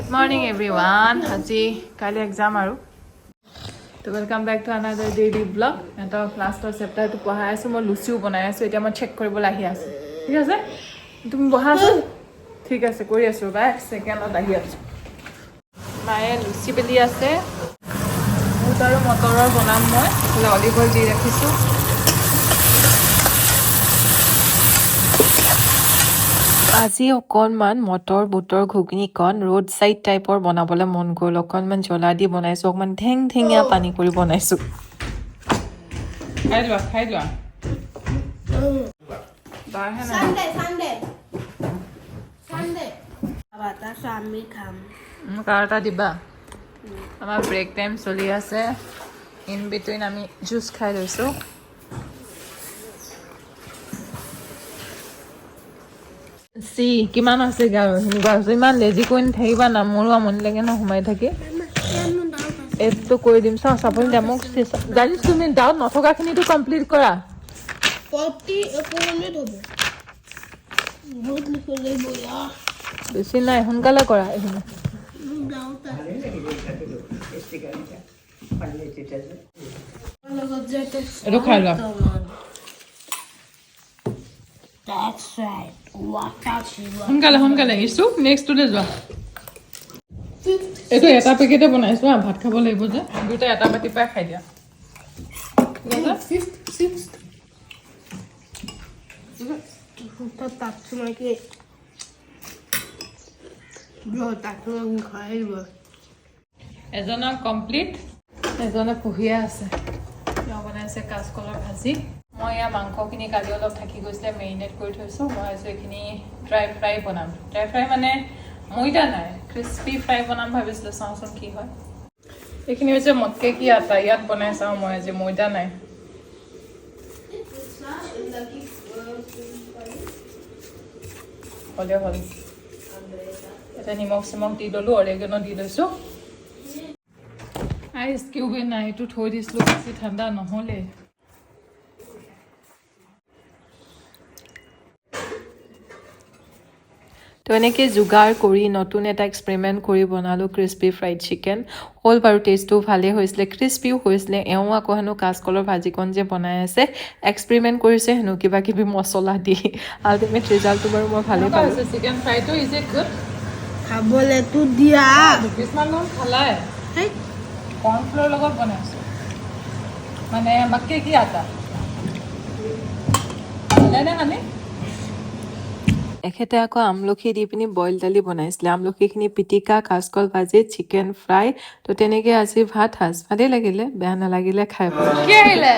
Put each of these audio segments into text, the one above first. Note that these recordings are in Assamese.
Good morning everyone. আজি কালি এক্সাম আৰু তো welcome back to another daily blog. এটা ক্লাছৰ চেপ্টাৰটো পঢ়াই আছো, মই লুচিও বনাই আছো, এতিয়া মই চেক কৰিবলৈ আহি আছো। ঠিক আছে, তুমি বহাছো? ঠিক আছে, কৰি আছো বা এক সেকেন্ডত আহি আছো। মায়ে লুচি বেলি আছে, বুট আৰু মটৰৰ বনাম মই, অলিভ অইল দি ৰাখিছো। আজি অকণমান মটৰ বুটৰ ঘুগনিকণ ৰোড সাইড টাইপৰ বনাবলৈ মন গ'ল। অকণমান জ্বলা দি বনাইছোঁ, অকণমান ঢেঙঢেঙীয়া পানী কৰি বনাইছোঁ। খাই লোৱা কাৰ এটা দিবা। আমাৰ ব্ৰেক টাইম চলি আছে, ইন বিটুইন আমি জুচ খাই লৈছোঁ। কিমান আছে আৰু সেনেকুৱা হৈছে। ইমান লেজি কৰি নাথাকিবা না, মোৰো আমনি লাগে ন সোমাই থাকি। এইটো কৰি দিম, চাপনি দিয়া মোক জানিছ। তুমি ডাউট নথকাখিনিতো কমপ্লিট কৰা। বেছি নাই, সোনকালে কৰা এইখিনি। এইটো খাই লোৱা। সোনকালে ইছু নেক্সটটোলৈ যোৱা। এইটো এটা পেকেটে বনাইছো, ভাত খাব লাগিব যে, দুটা এটা বাতি পাই খাই দিয়া। এজনৰ কমপ্লিট, এজনে পঢ়িয়ে আছে। বনাইছে কাঁচকলৰ ভাজি। মই এয়া মাংসখিনি কালি অলপ থাকি গৈছিলে, মেৰিনেট কৰি থৈছোঁ। মই ভাবিছোঁ এইখিনি ড্ৰাই ফ্ৰাই বনাম। ড্ৰাই ফ্ৰাই মানে ময়দা নাই, ক্ৰিস্পি ফ্ৰাই বনাম ভাবিছিলোঁ, চাওঁচোন কি হয়। এইখিনি হৈছে মটকে কি আটা, ইয়াত বনাই চাওঁ মই আজি, ময়দা নাই। হ'লে হ'ল। এতিয়া নিমখ চিমখ দি ল'লোঁ, অৰেগেনো দি লৈছোঁ। আইচ কিউবে নাই, এইটো থৈ দিছিলোঁ, বেছি ঠাণ্ডা নহ'লে। তো এনেকৈ যোগাৰ কৰি নতুন এটা এক্সপেৰিমেণ্ট কৰি বনালোঁ ক্ৰিস্পি ফ্ৰাইড চিকেন। হ'ল বাৰু, টেষ্টটো ভালেই হৈছিলে, ক্ৰিস্পিও হৈছিলে। এওঁ আকৌ হেনো কাঁচকলৰ ভাজিকণ যে বনাই আছে, এক্সপেৰিমেণ্ট কৰিছে হেনো কিবা কিবি মছলা দি। আল্টিমেট ৰিজাল্টটো বাৰু মই ভালেই পাইছোঁ। চিকেন ফ্ৰাইটো ইজ ইট গুড? খাবলেতো দিয়া দুপিছমান খালাই। কৰ্ণফ্ল'ৰ লগত বনাইছোঁ, মানে মাকে কি আটা নে সানি। এখেতে আকৌ আমলখি দি পিনি বইল দালি বনাইছিলে, আমলখিখিনি পিটিকা, কাঁচকল ভাজি, চিকেন ফ্ৰাই। তো তেনেকৈ আজি ভাত সাজ ভালেই লাগিলে, বেয়া নালাগিলে খাই। কি আহিলে?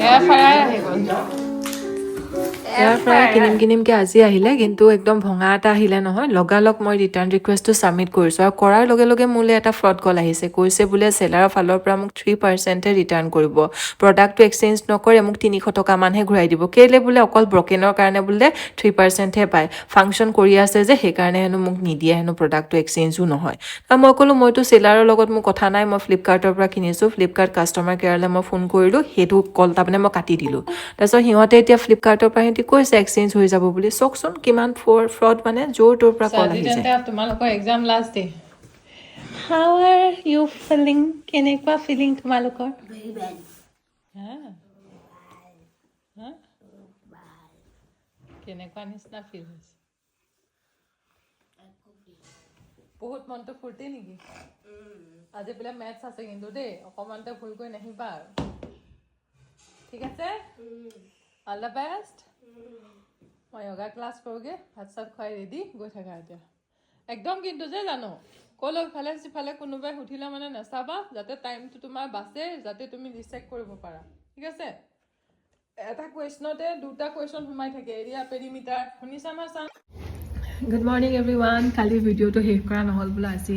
এয়াৰ ফ্ৰায়াৰ আহি গ'ল। এয়াৰ ফ্ৰায়াৰ কিনিমকৈ আজি আহিলে, কিন্তু একদম ভঙা এটা আহিলে নহয়। লগালগ মই ৰিটাৰ্ণ ৰিকুৱেষ্টটো ছাবমিট কৰিছোঁ, আৰু কৰাৰ লগে লগে মোলৈ এটা ফ্ৰড কল আহিছে। কৈছে বোলে চেলাৰৰ ফালৰ পৰা মোক 3%হে ৰিটাৰ্ণ কৰিব, প্ৰডাক্টটো এক্সচেঞ্জ নকৰে, মোক 300 টকামানহে ঘূৰাই দিব। কেলৈ বোলে? অকল ব্ৰকেনৰ কাৰণে বোলে 3%হে পায়, ফাংচন কৰি আছে যে, সেইকাৰণে হেনো মোক নিদিয়ে হেনো, প্ৰডাক্টটো এক্সচেঞ্জো নহয়। আৰু মই ক'লোঁ মইতো চেলাৰৰ লগত মোৰ কথা নাই, মই ফ্লিপকাৰ্টৰ পৰা কিনিছোঁ। ফ্লিপকাৰ্ট কাষ্টমাৰ কেয়াৰলৈ মই ফোন কৰিলোঁ, সেইটো কল তাৰমানে মই কাটি দিলোঁ। তাৰপিছত সিহঁতে এতিয়া ফ্লিপকাৰ্টৰ পৰা কৈছে এক্সচেঞ্জ হৈ যাব বুলি। চাওকচোন কিমান ফ্ৰড, মানে য'ৰ তোৰ পৰা কল আহি যায়। তোমালোকৰ exam last day, how are you feeling? কেনেকুৱা ফিলিং তোমালোকৰ? কেনেকুৱা নিচিনা ফিল হৈছে? বহুত মনটো ফূৰ্তি নেকি? আজি বোলে মেথছ আছে কিন্তু দেই, অকণমানতে ভুল কৰি নাহিবা আৰু। ঠিক আছে, অল দ্য বেষ্ট। মই য়োগা ক্লাছ কৰোঁগৈ, ভাত চাত খুৱাই ৰেডি, গৈ থাকা এতিয়া একদম। কিন্তু যে জানো ক'লৈ ইফালে সিফালে কোনোবাই সুধিলে মানে নাচাবা, যাতে টাইমটো তোমাৰ বাচে, যাতে তুমি ডিচাইড কৰিব পাৰা। ঠিক আছে, এটা কুৱেশ্যনতে দুটা কুৱেশ্যন সোমাই থাকে, এৰিয়া পেৰিমিটাৰ, শুনিছা না? Good morning everyone. কালি ভিডিঅ'টো শেষ কৰা নহ'ল বোলে, আজি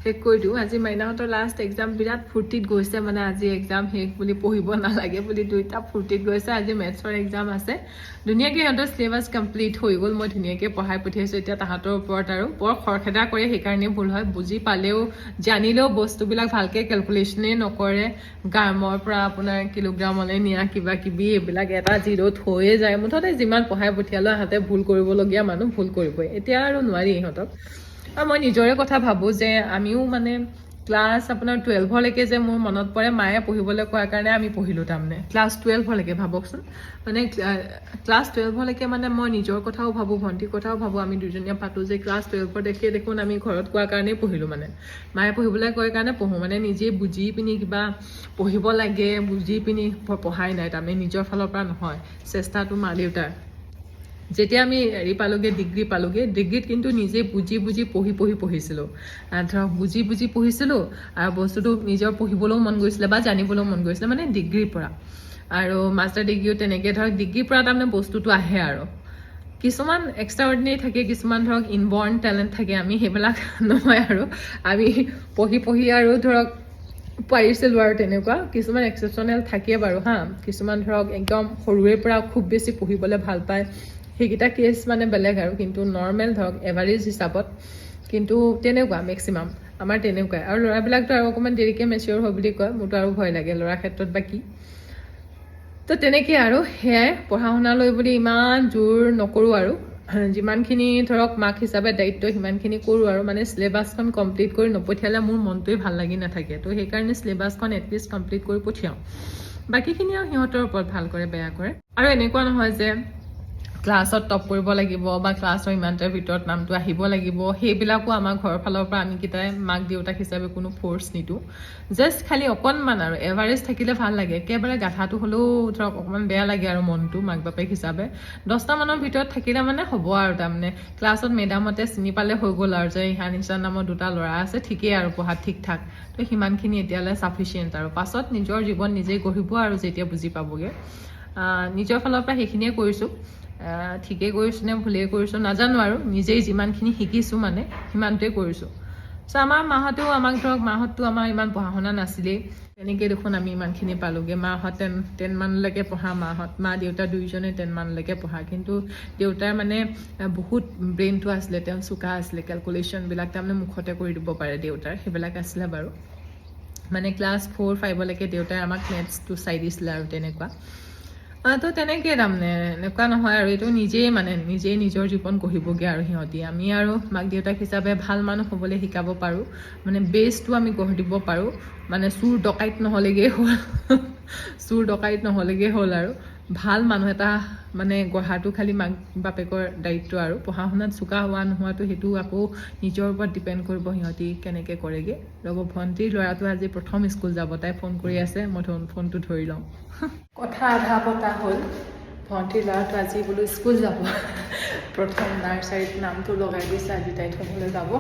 শেষ কৰি দিওঁ। আজি মাইনাহঁতৰ লাষ্ট এক্সাম, বিৰাট ফূৰ্তিত গৈছে, মানে আজি এক্সাম শেষ বুলি, পঢ়িব নালাগে বুলি দুইটা ফূৰ্তিত গৈছে। আজি মেথছৰ এক্সাম আছে, ধুনীয়াকৈ সিহঁতৰ চিলেবাছ কমপ্লিট হৈ গ'ল। মই ধুনীয়াকৈ পঢ়াই পঠিয়াইছোঁ। এতিয়া তাহাঁতৰ ওপৰত আৰু বৰ খৰখেদা কৰে, সেইকাৰণেই ভুল হয়। বুজি পালেও জানিলেও বস্তুবিলাক ভালকৈ কেলকুলেশ্যনেই নকৰে। গ্ৰামৰ পৰা আপোনাৰ কিলোগ্ৰামলৈ নিয়া কিবা কিবি, এইবিলাক এটা জিৰ'ত হৈয়ে যায়। মুঠতে যিমান পঢ়াই পঠিয়ালেও সিহঁতে ভুল কৰিবলগীয়া মানুহ ভুল কৰিবই। এতিয়া আৰু নোৱাৰি ইহঁতক আৰু মই নিজৰে কথা ভাবোঁ যে আমিও মানে ক্লাছ আপোনাৰ 12লৈকে যে মোৰ মনত পৰে মায়ে পঢ়িবলৈ কোৱাৰ কাৰণে আমি পঢ়িলোঁ তাৰমানে ক্লাছ 12লৈকে ভাবকচোন মানে ক্লাছ 12লৈকে মানে মই নিজৰ কথাও ভাবোঁ ভণ্টিৰ কথাও ভাবোঁ আমি দুজনীয়ে পাতোঁ যে ক্লাছ 12 দেখোন আমি ঘৰত কোৱাৰ কাৰণেই পঢ়িলোঁ মানে মায়ে পঢ়িবলৈ কয় কাৰণে পঢ়োঁ মানে নিজে বুজি পিনি কিবা পঢ়িব লাগে বুজি পিনি পঢ়াই নাই তাৰমানে নিজৰ ফালৰ পৰা নহয় চেষ্টাটো মা দেউতাৰ যেতিয়া আমি হেৰি পালোঁগৈ ডিগ্ৰী পালোঁগৈ ডিগ্ৰীত কিন্তু নিজে বুজি পঢ়িছিলোঁ ধৰক বুজি পঢ়িছিলোঁ আৰু বস্তুটো নিজৰ পঢ়িবলৈও মন গৈছিলে বা জানিবলৈও মন গৈছিলে মানে ডিগ্ৰীৰ পৰা আৰু মাষ্টাৰ ডিগ্ৰীও তেনেকৈ ধৰক ডিগ্ৰীৰ পৰা তাৰমানে বস্তুটো আহে আৰু কিছুমান এক্সট্ৰা অৰ্ডিনেৰী থাকে কিছুমান ধৰক ইনবৰ্ণ টেলেণ্ট থাকে আমি সেইবিলাক নহয় আৰু আমি পঢ়ি আৰু ধৰক পাৰিছিলোঁ আৰু তেনেকুৱা কিছুমান এক্সেপশ্যনেল থাকে বাৰু হা কিছুমান ধৰক একদম সৰুৰে পৰা খুব বেছি পঢ়িবলৈ ভাল পায় সেইকেইটা কেছ মানে বেলেগ আৰু কিন্তু নৰ্মেল ধৰক এভাৰেজ হিচাপত কিন্তু তেনেকুৱা মেক্সিমাম আমাৰ তেনেকুৱাই আৰু ল'ৰাবিলাকতো আৰু অকণমান দেৰিকৈ মেচিয়ৰ হয় বুলি কয় মোৰতো আৰু ভয় লাগে ল'ৰাৰ ক্ষেত্ৰত বা কি তো তেনেকৈ আৰু সেয়াই পঢ়া শুনালৈ বুলি ইমান জোৰ নকৰোঁ আৰু যিমানখিনি ধৰক মাক হিচাপে দায়িত্ব সিমানখিনি কৰোঁ আৰু মানে চিলেবাছখন কমপ্লিট কৰি নপঠিয়ালে মোৰ মনটোৱে ভাল লাগি নাথাকে তো সেইকাৰণে চিলেবাছখন এটলিষ্ট কমপ্লিট কৰি পঠিয়াওঁ বাকীখিনি আৰু সিহঁতৰ ওপৰত ভাল কৰে বেয়া কৰে আৰু এনেকুৱা নহয় যে ক্লাছত টপ কৰিব লাগিব বা ক্লাছৰ ইমানটাৰ ভিতৰত নামটো আহিব লাগিব সেইবিলাকো আমাৰ ঘৰৰ ফালৰ পৰা আমি কেইটাই মাক দেউতাক হিচাপে কোনো ফ'ৰ্চ নিদিওঁ জাষ্ট খালি অকণমান আৰু এভাৰেজ থাকিলে ভাল লাগে একেবাৰে গাঠাটো হ'লেও ধৰক অকণমান বেয়া লাগে আৰু মনটো মাক বাপেক হিচাপে 10টা মানৰ ভিতৰত থাকিলে মানে হ'ব আৰু তাৰমানে ক্লাছত মেডামতে চিনি পালে হৈ গ'ল আৰু যে ইহা নিচান নামৰ 2টা ল'ৰা আছে ঠিকেই আৰু পঢ়াত ঠিক ঠাক তো সিমানখিনি এতিয়ালৈ চাফিচিয়েণ্ট আৰু পাছত নিজৰ জীৱন নিজেই গঢ়িব আৰু যেতিয়া বুজি পাবগৈ নিজৰ ফালৰ পৰা সেইখিনিয়ে কৰিছোঁ ঠিকেই কৰিছোঁ নে ভুলেই কৰিছোঁ নাজানো আৰু নিজেই যিমানখিনি শিকিছোঁ মানে সিমানটোৱে কৰিছোঁ চ' আমাৰ মাহঁতেও আমাক ধৰক মাহঁততো আমাৰ ইমান পঢ়া শুনা নাছিলেই তেনেকৈ দেখোন আমি ইমানখিনি পালোঁগৈ মাহঁত 10 মানলৈকে পঢ়া মা দেউতা দুয়োজনে 10 মানলৈকে পঢ়া কিন্তু দেউতাৰ মানে বহুত ব্ৰেইনটো আছিলে তেওঁ চোকা আছিলে কেলকুলেশ্যনবিলাক তাৰমানে মুখতে কৰি দিব পাৰে দেউতাৰ সেইবিলাক আছিলে বাৰু মানে ক্লাছ 4-5লৈকে দেউতাই আমাক মেথছটো চাই দিছিলে আৰু তেনেকুৱা তো তেনেকৈ তাৰমানে এনেকুৱা নহয় আৰু এইটো নিজেই নিজৰ জীৱন গঢ়িবগৈ আৰু সিহঁতি আমি আৰু মাক দেউতাক হিচাপে ভাল মানুহ হ'বলৈ শিকাব পাৰোঁ মানে বেছটো আমি গঢ় দিব পাৰোঁ মানে চুৰ ডকাইত নহ'লেগৈ হ'ল আৰু ভাল মানুহ এটা মানে গঢ়াটো খালি মাক বাপেকৰ দায়িত্ব আৰু পঢ়া শুনাত চোকা হোৱা নোহোৱাটো সেইটো আকৌ নিজৰ ওপৰত ডিপেণ্ড কৰিব সিহঁতি কেনেকৈ কৰেগৈ ৰ'ব ভণ্টিৰ ল'ৰাটো আজি প্ৰথম স্কুল যাব তাই ফোন কৰি আছে মই ফোনটো ধৰি লওঁ কথা আধা পতা হ'ল ভণ্টিৰ ল'ৰাটো আজি বোলো স্কুল যাব প্ৰথম নাৰ্চাৰীত নামটো লগাই দিছে আজি তাই থ'বলৈ যাব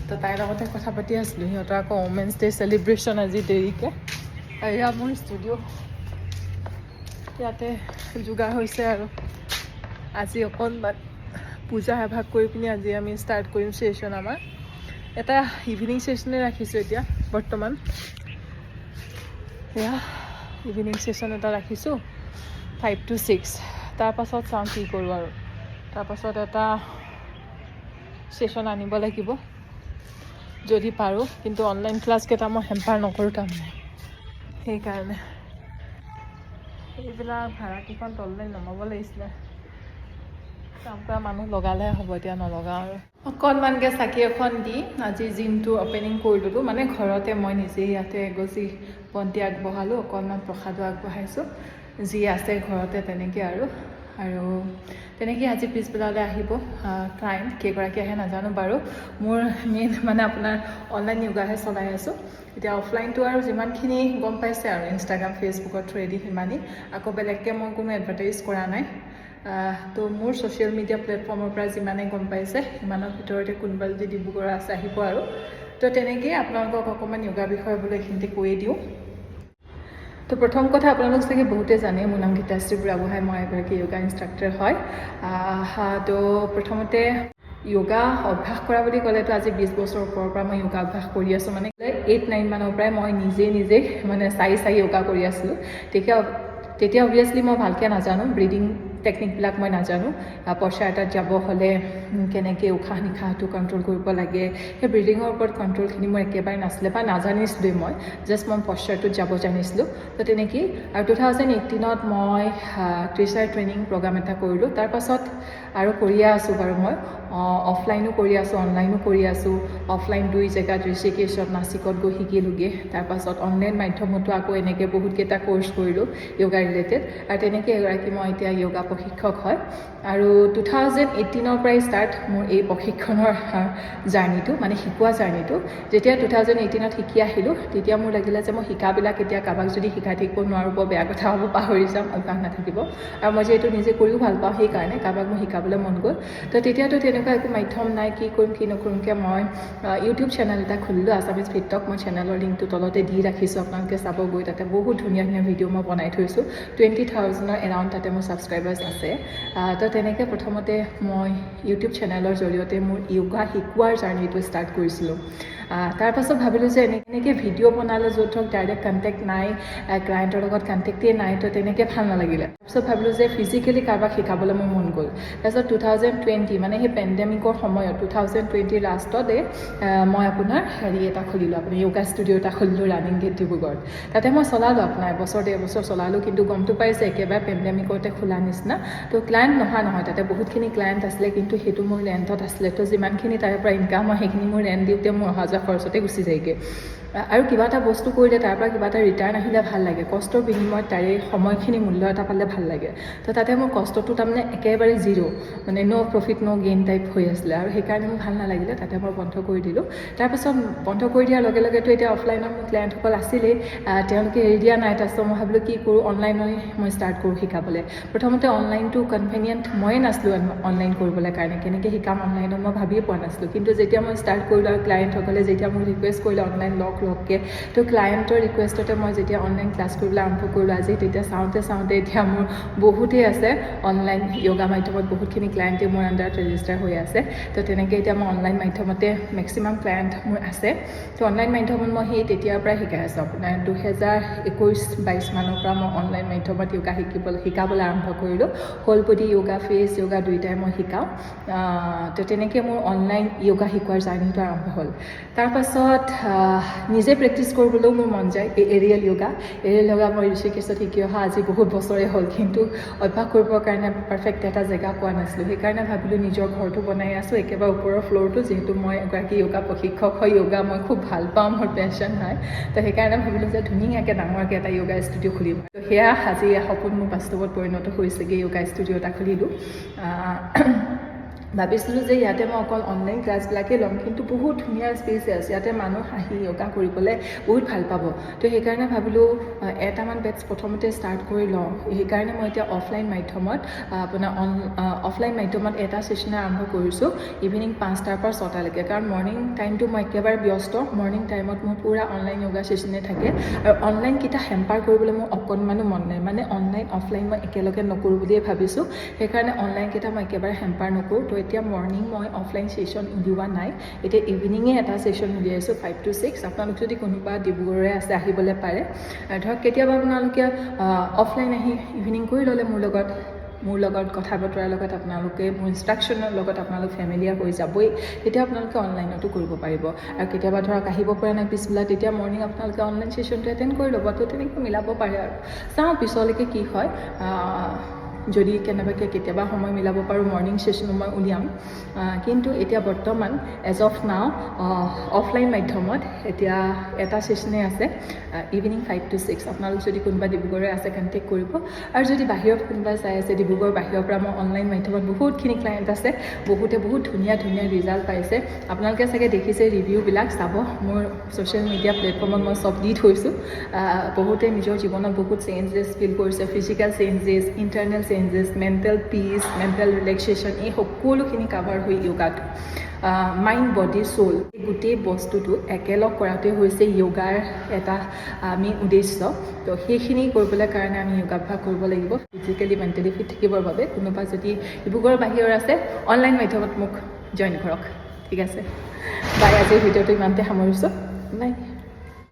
তো তাইৰ লগতে কথা পাতি আছিলোঁ সিহঁতৰ আকৌ ওমেন্স ডে' চেলিব্ৰেশ্যন আজি দেৰিকৈ এয়া মোৰ ষ্টুডিঅ' ইয়াতে যোগাৰ হৈছে আৰু আজি অকণমান পূজা এভাগ কৰি পিনি আজি আমি ষ্টাৰ্ট কৰিম ছেশ্যন আমাৰ এটা ইভিনিং ছেশ্যনে ৰাখিছোঁ এতিয়া বৰ্তমান এয়া ইভিনিং ছেশ্যন এটা ৰাখিছোঁ 5 to 6 তাৰপাছত চাওঁ কি কৰোঁ আৰু তাৰপাছত এটা ছেশ্যন আনিব লাগিব যদি পাৰোঁ কিন্তু অনলাইন ক্লাছকেইটা মই হেম্পাৰ নকৰোঁ তাৰমানে সেইকাৰণে এইবিলাক ভাড়াকেইখন তললৈ নমাব লাগিছিলে কাম কৰা মানুহ লগালেহে হ'ব এতিয়া নলগাওঁ আৰু অকণমানকৈ চাকি এখন দি আজি জিমটো অপেনিং কৰি দিলোঁ মানে ঘৰতে মই নিজেই ইয়াতে এগছি বন্তি আগবঢ়ালোঁ অকণমান প্ৰসাদো আগবঢ়াইছোঁ যি আছে ঘৰতে তেনেকৈ আৰু তেনেকৈ আজি পিছবেলালৈ আহিব ক্লাইণ্ট কেইগৰাকী আহে নাজানো বাৰু মোৰ মেইন মানে আপোনাৰ অনলাইন য়োগাহে চলাই আছোঁ এতিয়া অফলাইনটো আৰু যিমানখিনি গম পাইছে আৰু ইনষ্টাগ্ৰাম ফেচবুকত থ্ৰুৱেদি সিমানেই আকৌ বেলেগকৈ মই কোনো এডভাৰটাইজ কৰা নাই তো মোৰ ছ'চিয়েল মিডিয়া প্লেটফৰ্মৰ পৰা যিমানে গম পাইছে সিমানৰ ভিতৰতে কোনোবা যদি ডিব্ৰুগড় আছে আহিব আৰু তো তেনেকৈয়ে আপোনালোকক অকণমান য়োগা বিষয়ে বোলে এইখিনিতে কৈয়ে দিওঁ তো প্ৰথম কথা আপোনালোক চাগে বহুতে জানে মোৰ নাম গীতাশ্ৰী বুঢ়াগোহাঁই মই এগৰাকী য়োগা ইনষ্ট্ৰাক্টৰ হয় তো প্ৰথমতে য়োগা অভ্যাস কৰা বুলি ক'লেতো আজি 20 বছৰৰ ওপৰৰ পৰা মই য়োগা অভ্যাস কৰি আছোঁ মানে 8-9 মানৰ পৰাই মই নিজে মানে চাই য়োগা কৰি আছিলোঁ তেতিয়া অভিয়াছলি মই ভালকৈ নাজানো ব্ৰিডিং টেকনিকবিলাক মই নাজানো পশ্চাৰ এটাত যাব হ'লে কেনেকৈ উশাহ নিশাহটো কণ্ট্ৰল কৰিব লাগে সেই ব্ৰিডিঙৰ ওপৰত কণ্ট্ৰলখিনি মোৰ একেবাৰে নাছিলে বা নাজানিছিলোঁৱেই মই জাষ্ট মই পশ্চাৰটোত যাব জানিছিলোঁ তো তেনেকেই আৰু 2018ত মই টিচাৰ ট্ৰেইনিং প্ৰগ্ৰাম এটা কৰিলোঁ তাৰপাছত আৰু কৰিয়ে আছোঁ বাৰু মই অফলাইনো কৰি আছোঁ অনলাইনো কৰি আছোঁ অফলাইন 2 জেগাত ঋষিকেশত নাচিকত গৈ শিকিলোঁগৈ তাৰপাছত অনলাইন মাধ্যমতো আকৌ এনেকৈ বহুতকেইটা কোৰ্চ কৰিলোঁ য়োগা ৰিলেটেড আৰু তেনেকৈ এগৰাকী মই এতিয়া য়োগা প্ৰশিক্ষক হয় আৰু 2018ৰ পৰাই ষ্টাৰ্ট মোৰ এই প্ৰশিক্ষণৰ জাৰ্ণিটো মানে শিকোৱা জাৰ্ণিটো যেতিয়া 2018ত শিকি আহিলোঁ তেতিয়া মোৰ লাগিলে যে মই শিকাবিলাক এতিয়া কাৰোবাক যদি শিকাই থাকিব নোৱাৰোঁ বৰ বেয়া কথা হ'ব পাহৰি যাম অভ্যাস নাথাকিব আৰু মই যিহেতু নিজে কৰিও ভাল পাওঁ সেইকাৰণে কাৰোবাক মই শিকাবলৈ মন গ'ল তো তেতিয়াতো তেনেকুৱা একো মাধ্যম নাই কি কৰিম কি নকৰিমকৈ মই ইউটিউব চেনেল এটা খুলিলোঁ আছামিজ ফিটক মই চেনেলৰ লিংকটো তলতে দি ৰাখিছোঁ আপোনালোকে চাব গৈ তাতে বহুত ধুনীয়া ধুনীয়া ভিডিঅ' মই বনাই থৈছোঁ 20,000ৰ এৰাউণ্ড তাতে মোৰ ছাবস্ক্ৰাইবাৰ্ছ আছে তো তেনেকৈ প্ৰথমতে মই ইউটিউব চেনেলৰ জৰিয়তে মোৰ য়োগা শিকোৱাৰ জাৰ্ণিটো ষ্টাৰ্ট কৰিছিলোঁ তাৰপাছত ভাবিলোঁ যে এনেকৈ ভিডিঅ' বনালে য'ত ধৰক ডাইৰেক্ট কণ্টেক্ট নাই ক্লায়েণ্টৰ লগত কণ্টেক্টেই নাই তো তেনেকৈ ভাল নালাগিলে তাৰপিছত ভাবিলোঁ যে ফিজিকেলি কাৰোবাক শিকাবলৈ মোৰ মন গ'ল তাৰপিছত 2020 মানে সেই পেণ্ডেমিকৰ সময়ত 2020 লাষ্টতে মই আপোনাৰ এটা খুলিলোঁ আপোনাৰ য়োগা ষ্টুডিঅ' এটা খুলিলোঁ ৰানিং গেট ডিব্ৰুগড়ত তাতে মই চলালোঁ আপোনাৰ এবছৰ 1.5 বছৰ চলালোঁ কিন্তু গমটো পাইছে একেবাৰে পেণ্ডেমিকতে খোলা নিচিনা তো ক্লায়েণ্ট নহয় তাতে বহুতখিনি ক্লায়েণ্ট আছিলে কিন্তু সেইটো মোৰ ৰেণ্টত আছিলে তো যিমানখিনি তাৰে পৰা ইনকাম হয় সেইখিনি মোৰ ৰেণ্ট দিওঁতে মোৰ অহা যোৱা খৰচতে গুচি যায়গৈ আৰু কিবা এটা বস্তু কৰিলে তাৰ পৰা কিবা এটা ৰিটাৰ্ণ আহিলে ভাল লাগে কষ্টৰ বিনিময়ত তাৰে সময়খিনি মূল্য এটা পালে ভাল লাগে তো তাতে মোৰ কষ্টটো তাৰমানে একেবাৰে জিৰ' মানে ন' প্ৰফিট ন' গেইন টাইপ হৈ আছিলে আৰু সেইকাৰণে মোৰ ভাল নালাগিলে তাতে মই বন্ধ কৰি দিলোঁ তাৰপাছত বন্ধ কৰি দিয়াৰ লগে লগেতো এতিয়া অফলাইনত মোৰ ক্লায়েণ্টসকল আছিলেই তেওঁলোকে এৰি দিয়া নাই তাৰপিছত মই ভাবিলোঁ কি কৰোঁ অনলাইনলৈ মই ষ্টাৰ্ট কৰোঁ শিকাবলৈ প্ৰথমতে অনলাইনটো কনভেনিয়েণ্ট ময়ে নাছিলোঁ অনলাইন কৰিবলৈ কাৰণে কেনেকৈ শিকাম অনলাইনত মই ভাবিয়ে পোৱা নাছিলোঁ কিন্তু যেতিয়া মই ষ্টাৰ্ট কৰিলোঁ আৰু ক্লায়েণ্টসকলে যেতিয়া মোক ৰিকুৱেষ্ট কৰিলে অনলাইন লগকৈ তো ক্লায়েণ্টৰ ৰিকুৱেষ্টতে মই যেতিয়া অনলাইন ক্লাছ কৰিবলৈ আৰম্ভ কৰিলোঁ আজি তেতিয়া চাওঁতে এতিয়া মোৰ বহুতেই আছে অনলাইন য়োগা মাধ্যমত বহুতখিনি ক্লায়েণ্টে মোৰ আণ্ডাৰত ৰেজিষ্টাৰ হৈ আছে তো তেনেকৈ এতিয়া মই অনলাইন মাধ্যমতে মেক্সিমাম ক্লায়েণ্ট মোৰ আছে তো অনলাইন মাধ্যমত মই সেই তেতিয়াৰ পৰাই শিকাই আছোঁ আপোনাৰ 2021-22 মানৰ পৰা মই অনলাইন মাধ্যমত য়োগা শিকাবলৈ আৰম্ভ কৰিলোঁ whole body yoga face yoga দুয়োটাই মই শিকাওঁ তো তেনেকৈ মোৰ অনলাইন য়োগা শিকোৱাৰ জাৰ্ণিটো আৰম্ভ হ'ল তাৰপাছত নিজে প্ৰেক্টিছ কৰিবলৈও মোৰ মন যায় এৰিয়েল য়োগা মই ঋষিকেশত শিকি অহা আজি বহুত বছৰে হ'ল কিন্তু অভ্যাস কৰিবৰ কাৰণে পাৰফেক্ট এটা জেগা পোৱা নাছিলোঁ সেইকাৰণে ভাবিলোঁ নিজৰ ঘৰটো বনাই আছোঁ একেবাৰে ওপৰৰ ফ্ল'ৰটো যিহেতু মই এগৰাকী য়োগা প্ৰশিক্ষক হয় য়োগা মই খুব ভাল পাওঁ মোৰ পেশ্যন হয় তো সেইকাৰণে ভাবিলোঁ যে ধুনীয়াকৈ ডাঙৰকৈ এটা য়োগা ষ্টুডিঅ' খুলিম তো সেয়া আজি সপোন মোৰ বাস্তৱত পৰিণত হৈছেগৈ য়োগা ষ্টুডিঅ' এটা খুলিলোঁ ভাবিছিলোঁ যে ইয়াতে মই অকল অনলাইন ক্লাছবিলাকেই ল'ম কিন্তু বহুত ধুনীয়া স্পেচিয়াছ ইয়াতে মানুহ আহি য়োগা কৰিবলৈ বহুত ভাল পাব তো সেইকাৰণে ভাবিলোঁ এটামান বেটছ প্ৰথমতে ষ্টাৰ্ট কৰি লওঁ সেইকাৰণে মই এতিয়া অফলাইন মাধ্যমত আপোনাৰ অফলাইন মাধ্যমত এটা ছেশ্যনে আৰম্ভ কৰিছোঁ ইভিনিং 5টাৰ পৰা 6টালৈকে কাৰণ মৰ্ণিং টাইমটো মই একেবাৰে ব্যস্ত মৰ্ণিং টাইমত মোৰ পূৰা অনলাইন য়োগা ছেশ্যনে থাকে আৰু অনলাইনকেইটা হেম্পাৰ কৰিবলৈ মোৰ অকণমানো মন নাই মানে অনলাইন অফলাইন মই একেলগে নকৰোঁ বুলিয়ে ভাবিছোঁ সেইকাৰণে অনলাইনকেইটা মই একেবাৰে হেম্পাৰ নকৰোঁ তো এতিয়া মৰ্ণিং মই অফলাইন ছেশ্যন উলিওৱা নাই এতিয়া ইভিনিঙে এটা ছেশ্যন উলিয়াইছোঁ 5 to 6 আপোনালোক যদি কোনোবা ডিব্ৰুগড়ৰে আছে আহিবলৈ পাৰে ধৰক কেতিয়াবা আপোনালোকে অফলাইন আহি ইভিনিং কৰি ল'লে মোৰ লগত কথা বতৰাৰ লগত আপোনালোকে মোৰ ইনষ্ট্ৰাকশ্যনৰ লগত আপোনালোক ফেমিলিয়াৰ হৈ যাবই তেতিয়া আপোনালোকে অনলাইনতো কৰিব পাৰিব আৰু কেতিয়াবা ধৰক আহিব পৰা নাই পিছবেলা তেতিয়া মৰ্ণিং আপোনালোকে অনলাইন ছেশ্যনটো এটেণ্ড কৰি ল'ব তো তেনেকৈ মিলাব পাৰে আৰু চাওঁ পিছলৈকে কি হয় যদি কেনেবাকৈ কেতিয়াবা সময় মিলাব পাৰোঁ মৰ্ণিং ছেশ্যনো মই উলিয়াম কিন্তু এতিয়া বৰ্তমান এজ অফ নাও অফলাইন মাধ্যমত এতিয়া এটা ছেশ্যনে আছে ইভিনিং 5 to 6 আপোনালোক যদি কোনোবা ডিব্ৰুগড়ে আছে কণ্টেক্ট কৰিব আৰু যদি বাহিৰত কোনোবাই চাই আছে ডিব্ৰুগড় বাহিৰৰ পৰা মই অনলাইন মাধ্যমত বহুতখিনি ক্লায়েণ্ট আছে বহুতে বহুত ধুনীয়া ৰিজাল্ট পাইছে আপোনালোকে চাগে দেখিছে ৰিভিউবিলাক চাব মোৰ ছ'চিয়েল মিডিয়া প্লেটফৰ্মত মই চব দি থৈছোঁ বহুতে নিজৰ জীৱনত বহুত চেঞ্জেছ ফিল কৰিছে physical changes internal changes mental peace mental relaxation এই সকলোখিনি কাভাৰ হৈ য়োগাত মাইণ্ড বডি চ'ল গোটেই বস্তুটো একেলগ কৰাটোৱে হৈছে য়োগাৰ এটা আমি উদ্দেশ্য তো সেইখিনি কৰিবলৈ কাৰণে আমি যোগাভ্যাস কৰিব লাগিব ফিজিকেলি মেণ্টেলি ফিট থাকিবৰ বাবে কোনোবা যদি ডিব্ৰুগড়ৰ বাহিৰৰ আছে অনলাইন মাধ্যমত মোক জইন কৰক ঠিক আছে বাই আজিৰ ভিডিঅ'টো ইমানতে সামৰিছোঁ বাই